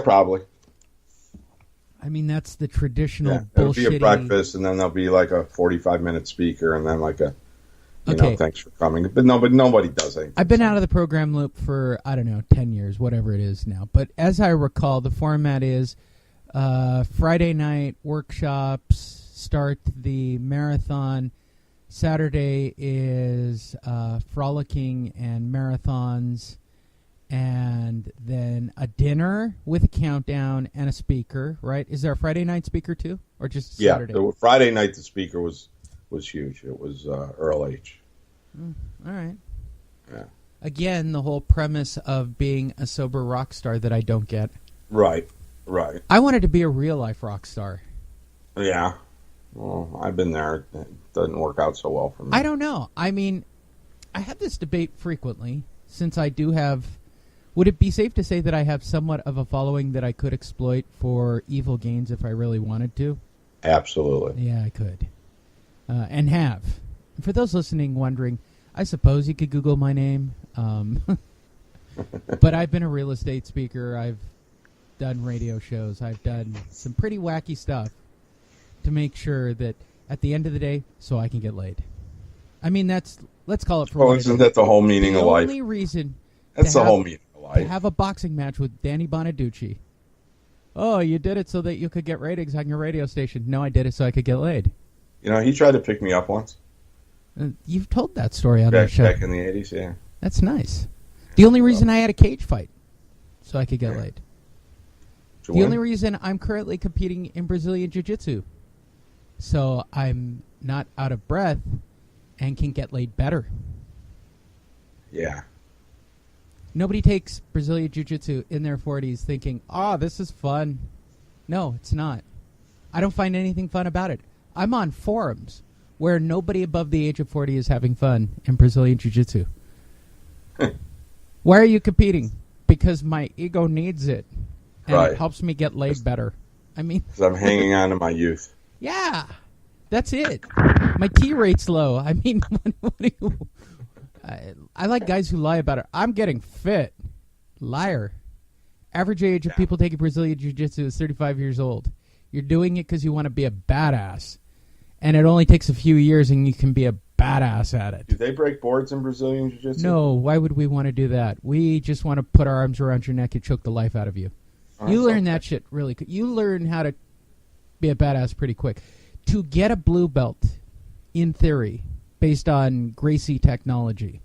probably. I mean, that's the traditional It'll be a bullshitty... breakfast, and then there'll be like a 45-minute speaker, and then like a, you know, thanks for coming. But nobody does anything. I've been out of the program loop for, 10 years, whatever it is now. But as I recall, the format is Friday night workshops start the marathon. Saturday is frolicking and marathons, and then a dinner with a countdown and a speaker, right? Is there a Friday night speaker too, or just Saturday? Yeah, Friday night the speaker was huge. It was Earl H. All right. Yeah. Again, the whole premise of being a sober rock star that I don't get. Right. I wanted to be a real life rock star. Yeah. Well, I've been there. It doesn't work out so well for me. I don't know. I mean, I have this debate frequently, since I do have... Would it be safe to say that I have somewhat of a following that I could exploit for evil gains if I really wanted to? Absolutely. Yeah, I could. And have. For those listening wondering, I suppose you could Google my name. But I've been a real estate speaker. I've done radio shows. I've done some pretty wacky stuff to make sure that at the end of the day, so I can get laid. I mean, let's call it for what it is. Isn't that the whole meaning of life? The only reason... That's the whole meaning of life. To have a boxing match with Danny Bonaducci. Oh, you did it so that you could get ratings on your radio station. No, I did it so I could get laid. You know, he tried to pick me up once. You've told that story on that show. Back in the 80s, yeah. That's nice. The only reason I had a cage fight, so I could get laid. The only reason I'm currently competing in Brazilian Jiu-Jitsu, so I'm not out of breath and can get laid better. Yeah. Nobody takes Brazilian Jiu-Jitsu in their 40s thinking, this is fun. No, it's not. I don't find anything fun about it. I'm on forums where nobody above the age of 40 is having fun in Brazilian Jiu-Jitsu. Why are you competing? Because my ego needs it. And it helps me get laid better. I mean... Because I'm hanging on to my youth. Yeah. That's it. My T rate's low. I mean, what do you... I like guys who lie about it. I'm getting fit. Liar. Average age of people taking Brazilian Jiu-Jitsu is 35 years old. You're doing it because you want to be a badass. And it only takes a few years and you can be a badass at it. Do they break boards in Brazilian Jiu-Jitsu? No. Why would we want to do that? We just want to put our arms around your neck and choke the life out of you. You learn that shit really quick. You learn how to be a badass pretty quick. To get a blue belt, in theory, based on Gracie technology.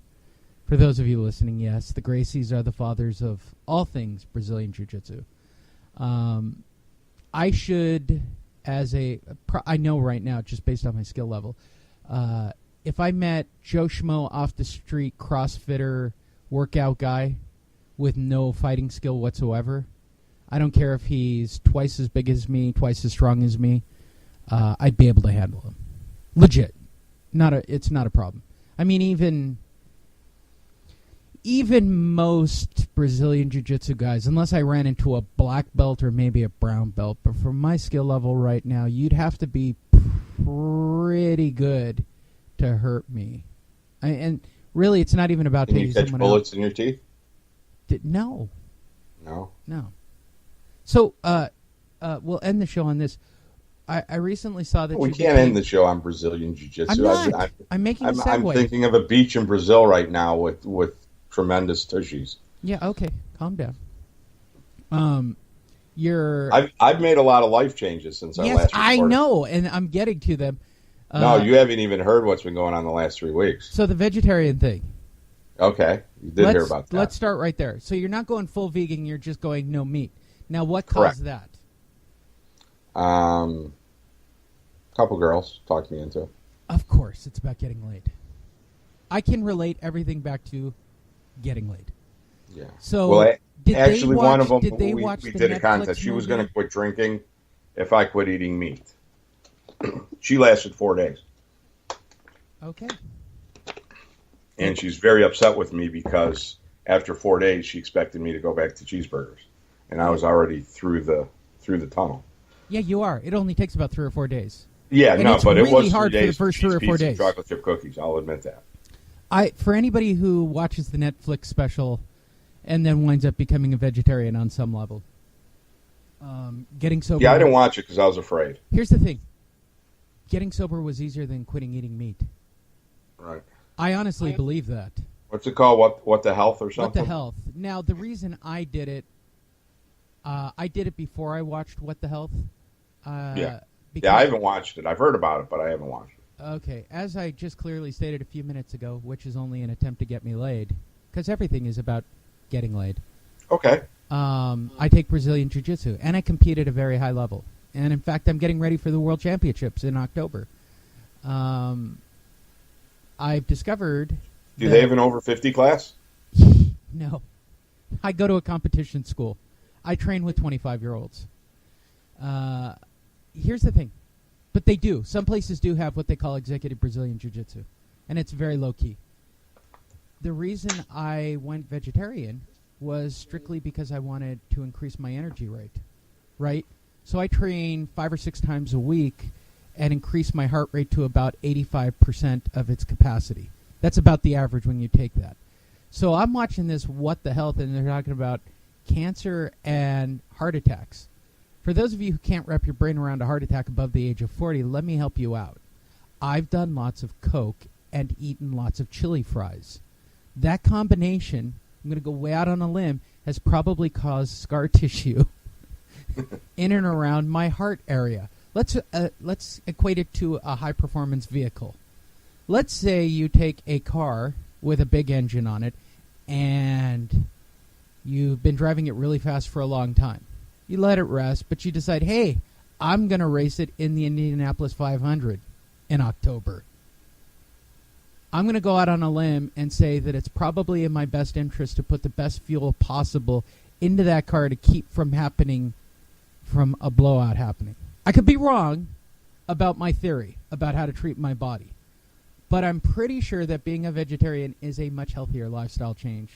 For those of you listening, yes, the Gracies are the fathers of all things Brazilian Jiu-Jitsu. I should, I know right now, just based on my skill level, if I met Joe Schmo off the street, CrossFitter, workout guy with no fighting skill whatsoever, I don't care if he's twice as big as me, twice as strong as me, I'd be able to handle him. Legit. It's not a problem. I mean, even most Brazilian Jiu-Jitsu guys, unless I ran into a black belt or maybe a brown belt, but from my skill level right now, you'd have to be pretty good to hurt me. And really, it's not even about taking someone out. Can you catch bullets in your teeth? No. No? No. So, we'll end the show on this. I recently saw that we can't end the show on Brazilian Jiu-Jitsu. I'm making a segue. I'm thinking of a beach in Brazil right now with tremendous tushies. Yeah, okay. Calm down. I've made a lot of life changes since our last recording. I know, and I'm getting to them. No, you haven't even heard what's been going on the last 3 weeks. So the vegetarian thing. Okay, you did hear about that. Let's start right there. So you're not going full vegan, you're just going no meat. Now, what caused that? Couple girls talked me into it. Of course, it's about getting laid. I can relate everything back to getting laid. Yeah. So, one of them, did they we watch did a contest. She was going to quit drinking if I quit eating meat. She lasted 4 days. Okay. And she's very upset with me because after 4 days, she expected me to go back to cheeseburgers, and I was already through the tunnel. Yeah, you are. It only takes about 3 or 4 days. Yeah, and but really it was hard 3 days for the first 3 or 4 days. Chocolate chip cookies. I'll admit that. For anybody who watches the Netflix special and then winds up becoming a vegetarian on some level, Getting sober. Yeah, I didn't watch it because I was afraid. Here's the thing. Getting sober was easier than quitting eating meat. Right. I honestly believe that. What's it called? What the health or something? What the Health. Now, the reason I did it before I watched What the Health. Yeah, Because, I haven't watched it. I've heard about it, but I haven't watched it. Okay, as I just clearly stated a few minutes ago, which is only an attempt to get me laid, because everything is about getting laid. Okay. I take Brazilian Jiu-Jitsu, and I compete at a very high level. And in fact, I'm getting ready for the World Championships in October. I've discovered... Do they have an over 50 class? No. I go to a competition school. I train with 25-year-olds. Here's the thing. But they do. Some places do have what they call executive Brazilian Jiu-Jitsu. And it's very low-key. The reason I went vegetarian was strictly because I wanted to increase my energy rate. Right? So I train 5 or 6 times a week and increase my heart rate to about 85% of its capacity. That's about the average when you take that. So I'm watching this What the Health, and they're talking about cancer and heart attacks. For those of you who can't wrap your brain around a heart attack above the age of 40, let me help you out. I've done lots of Coke and eaten lots of chili fries. That combination, I'm going to go way out on a limb, has probably caused scar tissue in and around my heart area. Let's equate it to a high-performance vehicle. Let's say you take a car with a big engine on it, and you've been driving it really fast for a long time. You let it rest, but you decide, hey, I'm going to race it in the Indianapolis 500 in October. I'm going to go out on a limb and say that it's probably in my best interest to put the best fuel possible into that car to keep from a blowout happening. I could be wrong about my theory about how to treat my body, but I'm pretty sure that being a vegetarian is a much healthier lifestyle change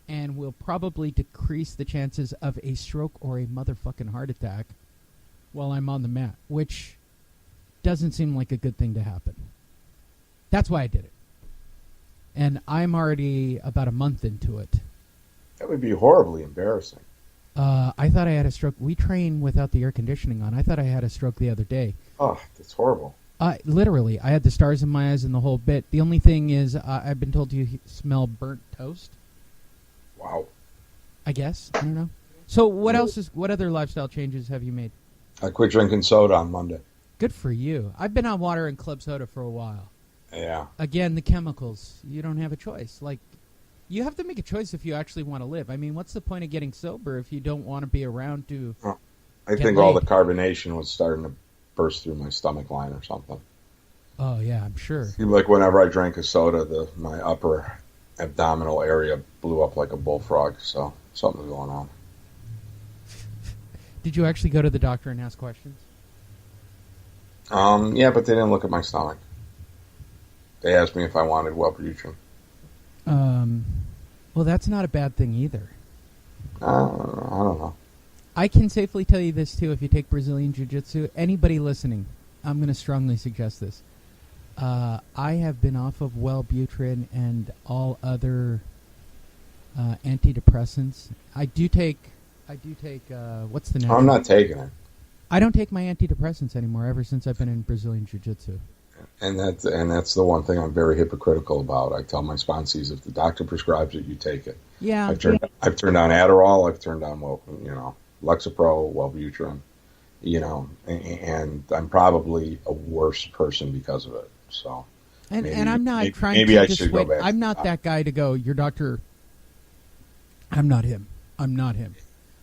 and will probably decrease the chances of a stroke or a motherfucking heart attack while I'm on the mat, which doesn't seem like a good thing to happen. That's why I did it. And I'm already about a month into it. That would be horribly embarrassing. I thought I had a stroke. We train without the air conditioning on. I thought I had a stroke the other day. Oh, that's horrible. Literally, I had the stars in my eyes and the whole bit. The only thing is I've been told you smell burnt toast. Wow. I guess. I don't know. So what other lifestyle changes have you made? I quit drinking soda on Monday. Good for you. I've been on water and club soda for a while. Yeah. Again, the chemicals. You don't have a choice. Like, you have to make a choice if you actually want to live. I mean, what's the point of getting sober if you don't want to be around to I think all the carbonation was starting to burst through my stomach line or something. Oh, yeah, I'm sure. Seemed like whenever I drank a soda, my upper abdominal area blew up like a bullfrog, so something's going on. Did you actually go to the doctor and ask questions? Yeah, but they didn't look at my stomach. They asked me if I wanted Wellbutrin. Well, that's not a bad thing either. I don't know. I can safely tell you this, too, if you take Brazilian Jiu-Jitsu. Anybody listening, I'm going to strongly suggest this. I have been off of Wellbutrin and all other antidepressants. I do take, what's the name? I'm not taking it. I don't take my antidepressants anymore ever since I've been in Brazilian Jiu-Jitsu. And that's the one thing I'm very hypocritical about. I tell my sponsees, if the doctor prescribes it, you take it. Yeah. I've turned down Adderall. I've turned down Lexapro, Wellbutrin. And I'm probably a worse person because of it. So. And I'm not trying maybe to I should go back. I'm not that guy to go, your doctor. I'm not him.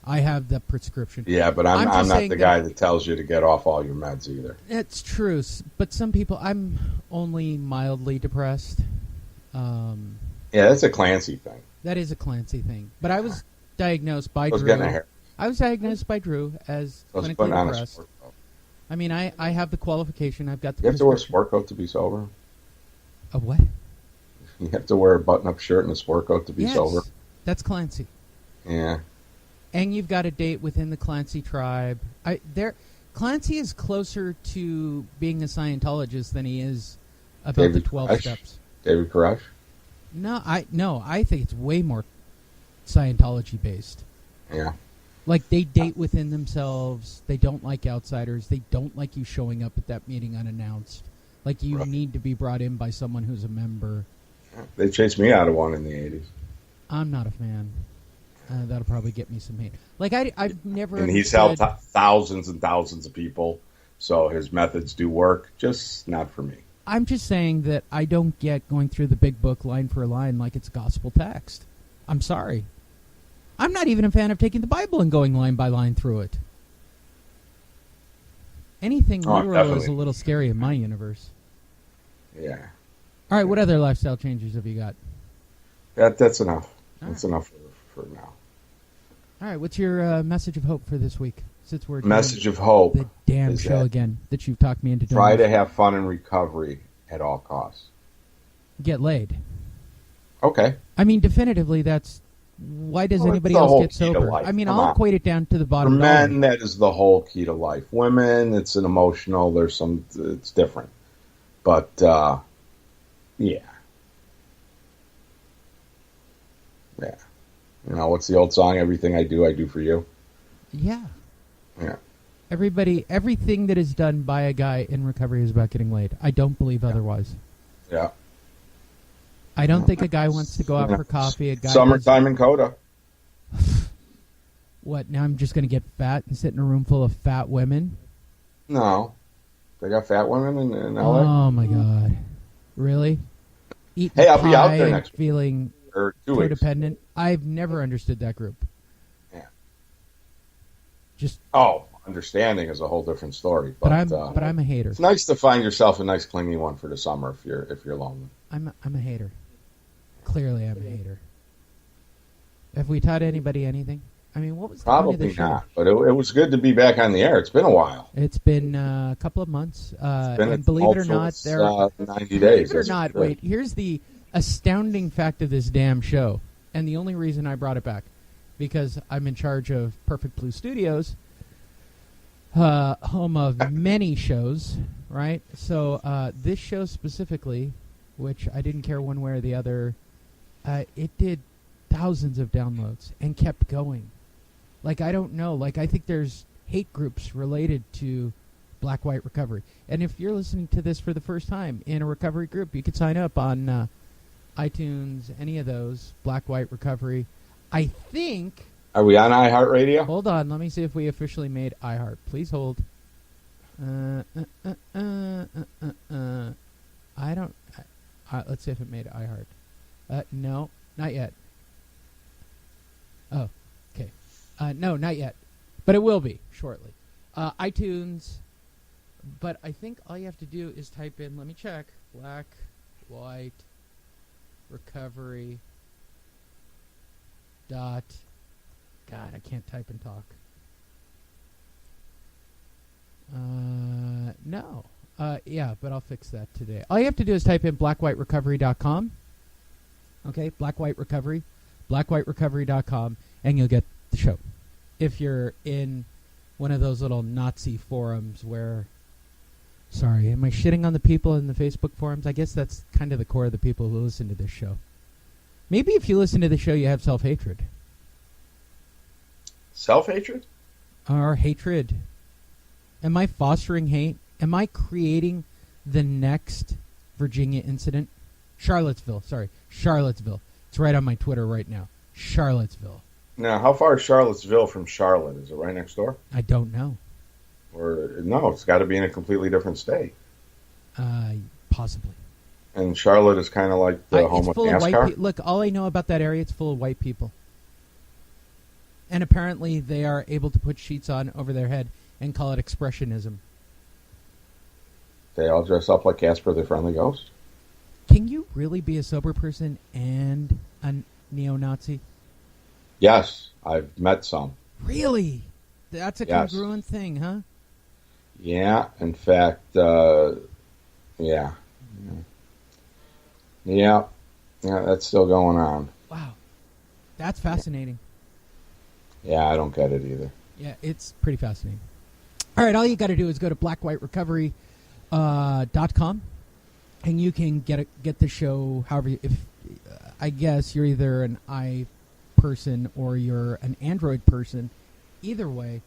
I have the prescription. Yeah, but I'm not the guy that tells you to get off all your meds either. It's true, but some people, I'm only mildly depressed. Yeah, that's a Clancy thing. That is a Clancy thing. But I was diagnosed by Drew. I was diagnosed by Drew as clinically depressed. I mean, I have the qualification. I've got the. You have to wear a sport coat to be sober. A what? You have to wear a button-up shirt and a sport coat to be sober. That's Clancy. Yeah. And you've got to date within the Clancy tribe. Clancy is closer to being a Scientologist than he is about the 12 steps. David Koresh? No, I think it's way more Scientology based. Yeah. Like, they date within themselves. They don't like outsiders. They don't like you showing up at that meeting unannounced. Like, you need to be brought in by someone who's a member. They chased me out of one in the 80s. I'm not a fan. That'll probably get me some hate. Like, I've never And he's helped thousands and thousands of people, so his methods do work, just not for me. I'm just saying that I don't get going through the big book line for line like it's gospel text. I'm sorry. I'm not even a fan of taking the Bible and going line by line through it. Anything literal is a little scary in my universe. Yeah. All right, what other lifestyle changes have you got? That's enough. That's enough for now. All right, what's your message of hope for this week? Since we're message of hope. The damn show again that you've talked me into doing. Try to have fun and recovery at all costs. Get laid. Okay. I mean, definitively, that's... Why does anybody else get sober? I mean, I'll equate it down to the bottom line. For men, that is the whole key to life. Women, it's an emotional, it's different. But, yeah. Yeah. You know, what's the old song? Everything I do for you. Yeah. Yeah. Everything that is done by a guy in recovery is about getting laid. I don't believe otherwise. Yeah. I don't think a guy wants to go out for coffee. A guy Summertime in Coda. What, now I'm just going to get fat and sit in a room full of fat women? No. They got fat women in L.A.? Oh, my God. Really? Hey, I'll be out there next week. Feeling codependent. Weeks. I've never understood that group. Yeah. Just... understanding is a whole different story. But I'm a hater. It's nice to find yourself a nice clingy one for the summer if you're lonely. I'm a hater. Clearly, I'm a hater. Have we taught anybody anything? I mean, what was the point of the show? Not, but it was good to be back on the air. It's been a while. It's been a couple of months. And believe it or not, there are 90 days. Believe it or not, wait, here's the astounding fact of this damn show. And the only reason I brought it back, because I'm in charge of Perfect Blue Studios, home of many shows, right? So this show specifically, which I didn't care one way or the other, it did thousands of downloads and kept going. Like, I don't know. Like, I think there's hate groups related to black-white recovery. And if you're listening to this for the first time in a recovery group, you could sign up on iTunes, any of those, black-white recovery. I think... Are we on iHeartRadio? Hold on. Let me see if we officially made iHeart. Please hold. I don't... let's see if it made iHeart. No, not yet. Oh, okay. No, not yet. But it will be shortly. iTunes. But I think all you have to do is type in, let me check, black, white, recovery, dot... God, I can't type and talk. No. Yeah, but I'll fix that today. All you have to do is type in blackwhiterecovery.com. Okay, blackwhite recovery, blackwhiterecovery.com, and you'll get the show. If you're in one of those little Nazi forums where... Sorry, am I shitting on the people in the Facebook forums? I guess that's kind of the core of the people who listen to this show. Maybe if you listen to the show, you have self-hatred. Self-hatred? Or hatred. Am I fostering hate? Am I creating the next Virginia incident? Charlottesville. It's right on my Twitter right now. Charlottesville. Now, how far is Charlottesville from Charlotte? Is it right next door? I don't know. Or no, it's got to be in a completely different state. Possibly. And Charlotte is kind of like the home of NASCAR? Look, all I know about that area, it's full of white people. And apparently they are able to put sheets on over their head and call it expressionism. They all dress up like Casper the Friendly Ghost? Can you really be a sober person and a neo-Nazi? Yes, I've met some. Really? That's a congruent thing, huh? Yeah, in fact, yeah. Yeah, that's still going on. Wow. That's fascinating. Yeah, I don't get it either. Yeah, it's pretty fascinating. All right, all you got to do is go to blackwhiterecovery.com, and you can get the show however if I guess you're either an I person or you're an Android person, either way,